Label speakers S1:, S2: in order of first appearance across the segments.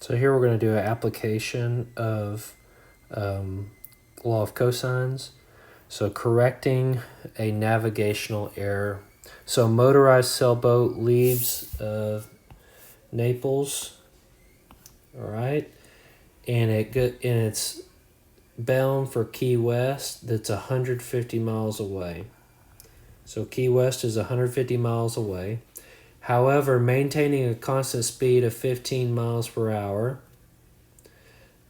S1: So here we're going to do an application of law of cosines. So correcting a navigational error. So a motorized sailboat leaves Naples, all right, and it's bound for Key West. That's 150 miles away. So Key West is 150 miles away. However, maintaining a constant speed of 15 miles per hour.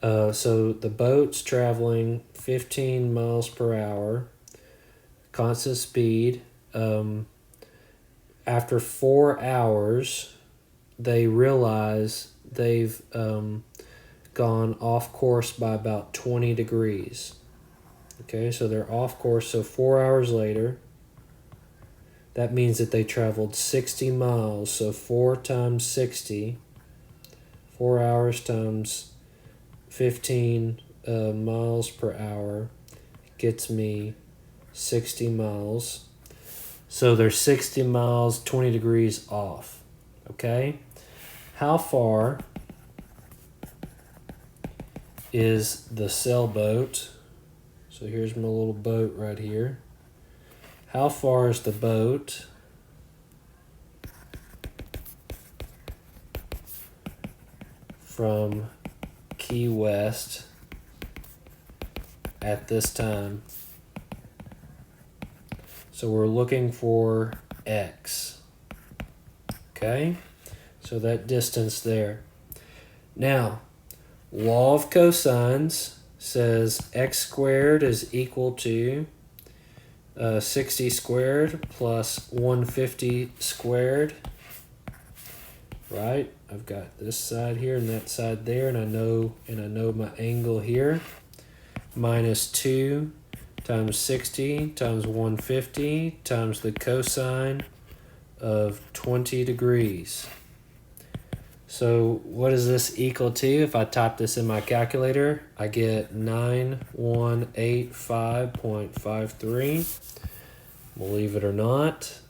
S1: So the boat's traveling 15 miles per hour, constant speed. After 4 hours, they realize they've gone off course by about 20 degrees. Okay, so they're off course. So 4 hours later, that means that they traveled 60 miles. So 4 times 60, 4 hours times 15 miles per hour gets me 60 miles. So they're 60 miles, 20 degrees off. Okay? How far is the sailboat? So here's my little boat right here. How far is the boat from Key West at this time? So we're looking for X. Okay? So that distance there. Now, law of cosines says x squared is equal to 60 squared plus 150 squared. Right? I've got this side here and that side there, and I know my angle here. Minus 2 times 60 times 150 times the cosine of 20 degrees. So what is this equal to? If I type this in my calculator, I get 9185.53. Believe it or not.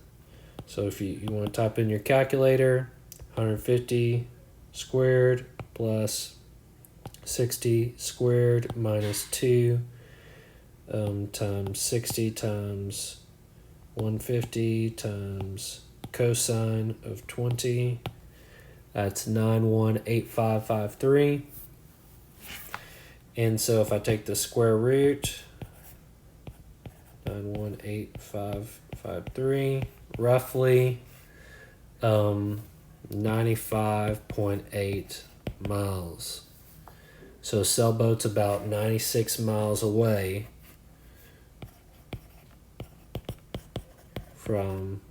S1: So if you want to type in your calculator, 150 squared plus 60 squared minus 2 times 60 times 150 times cosine of 20. That's 918553. And so if I take the square root, 918553, roughly 95.8 miles. So sailboat's about 96 miles away from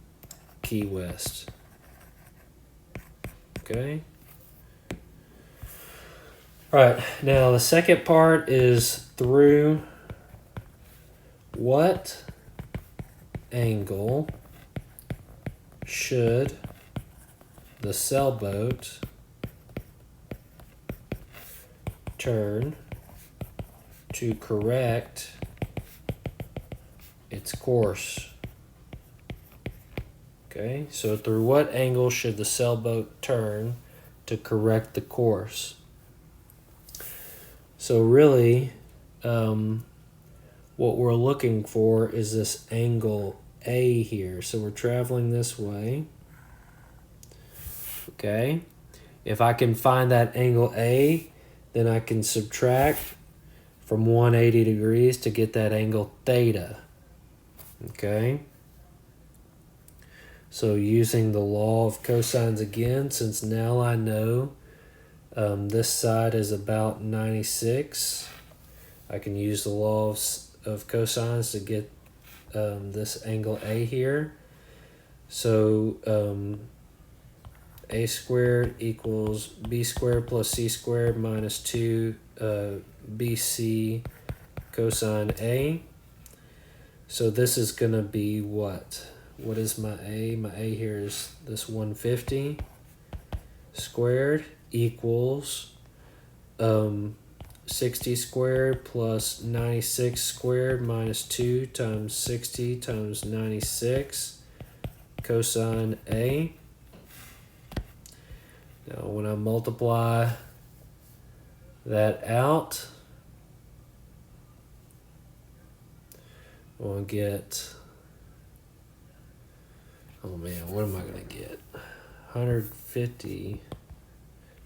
S1: Key West. Okay. All right. Now the second part is through what angle should the sailboat turn to correct its course? Okay, so through what angle should the sailboat turn to correct the course? So really, what we're looking for is this angle A here. So we're traveling this way. Okay, if I can find that angle A, then I can subtract from 180 degrees to get that angle theta. Okay. So using the law of cosines again, since now I know this side is about 96, I can use the law of cosines to get this angle A here. So A squared equals B squared plus C squared minus 2 BC cosine A. So this is going to be what? What is my A? My A here is this 150 squared equals 60 squared plus 96 squared minus 2 times 60 times 96 cosine A. Now when I multiply that out, we'll get, oh man, what am I going to get? 150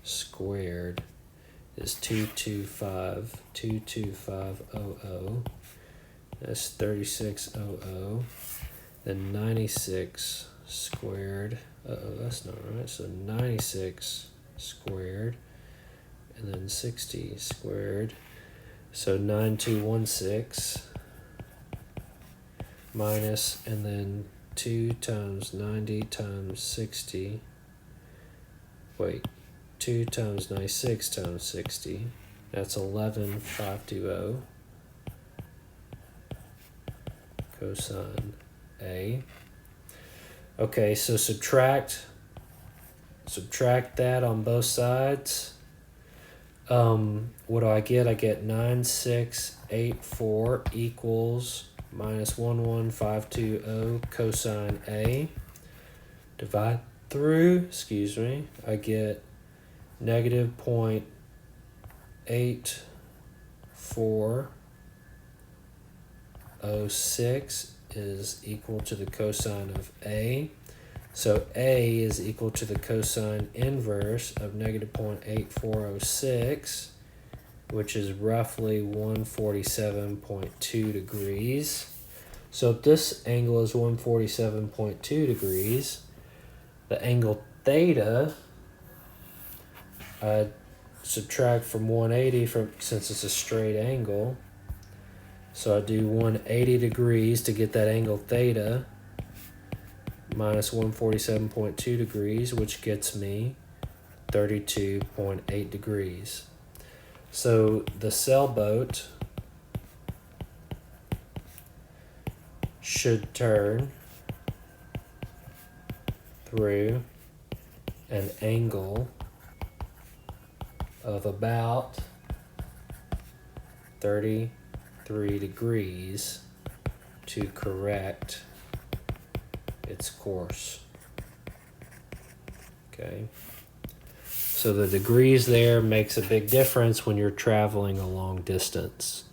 S1: squared is 22500. That's 3600. Then 96 squared. That's not right. So 96 squared. And then 60 squared. So 9216 minus, and then 2 times 90 times 60. Wait, 2 times 96 times 60. That's 11520. Cosine A. Okay, so subtract that on both sides. What do I get? I get 9684 equals minus 11520 cosine A. Divide through, I get negative 0.8406 is equal to the cosine of A. So A is equal to the cosine inverse of negative 0.8406, which is roughly 147.2 degrees. So if this angle is 147.2 degrees, the angle theta, I subtract from 180 since it's a straight angle. So I do 180 degrees to get that angle theta minus 147.2 degrees, which gets me 32.8 degrees. So the sailboat should turn through an angle of about 33 degrees to correct its course. Okay. So the degrees there makes a big difference when you're traveling a long distance.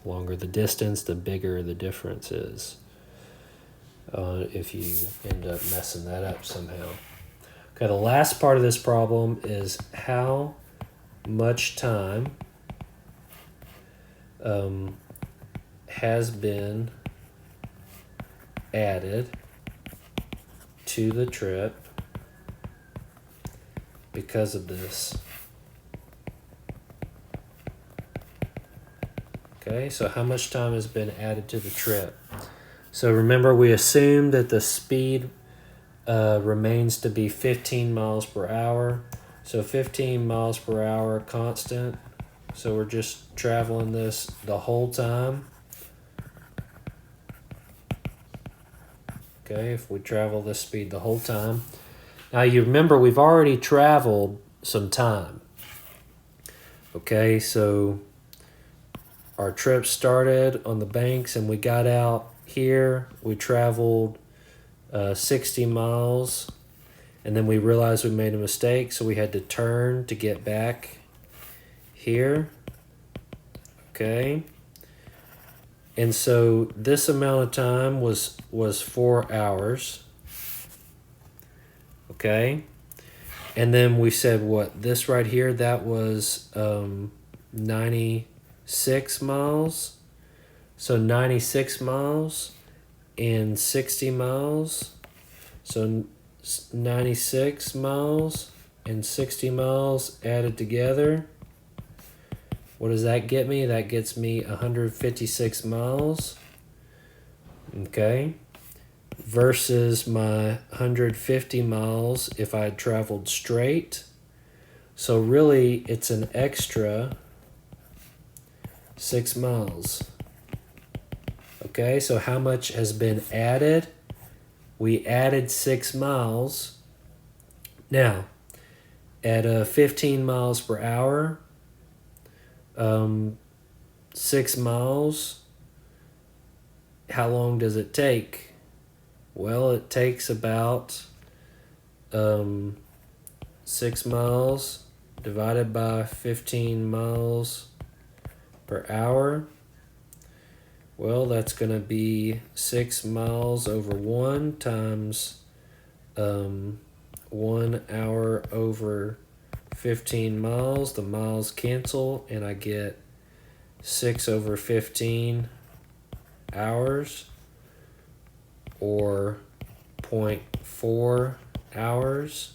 S1: The longer the distance, the bigger the difference is. If you end up messing that up somehow. Okay, the last part of this problem is how much time has been added to the trip because of this. Okay, so how much time has been added to the trip? So remember, we assumed that the speed remains to be 15 miles per hour. So 15 miles per hour constant. So we're just traveling this the whole time. Okay, if we travel this speed the whole time. Now you remember we've already traveled some time. Okay, so our trip started on the banks and we got out here. We traveled 60 miles and then we realized we made a mistake, so we had to turn to get back here. Okay. And so this amount of time was 4 hours. Okay. And then we said what? This right here, that was 96 miles. So 96 miles and 60 miles. So 96 miles and 60 miles added together. What does that get me? That gets me 156 miles. Okay. Versus my 150 miles if I had traveled straight. So really, it's an extra 6 miles. Okay, so how much has been added? We added 6 miles. Now, at 15 miles per hour, 6 miles, how long does it take? Well, it takes about 6 miles divided by 15 miles per hour. Well, that's going to be 6 miles over 1 times 1 hour over 15 miles. The miles cancel, and I get 6 over 15 hours, or 0.4 hours,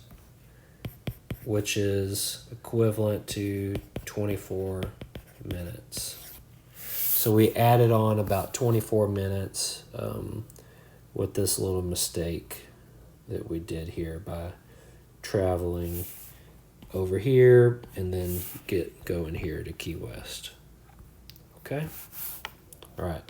S1: which is equivalent to 24 minutes. So we added on about 24 minutes with this little mistake that we did here by traveling over here and then going here to Key West. Okay? All right.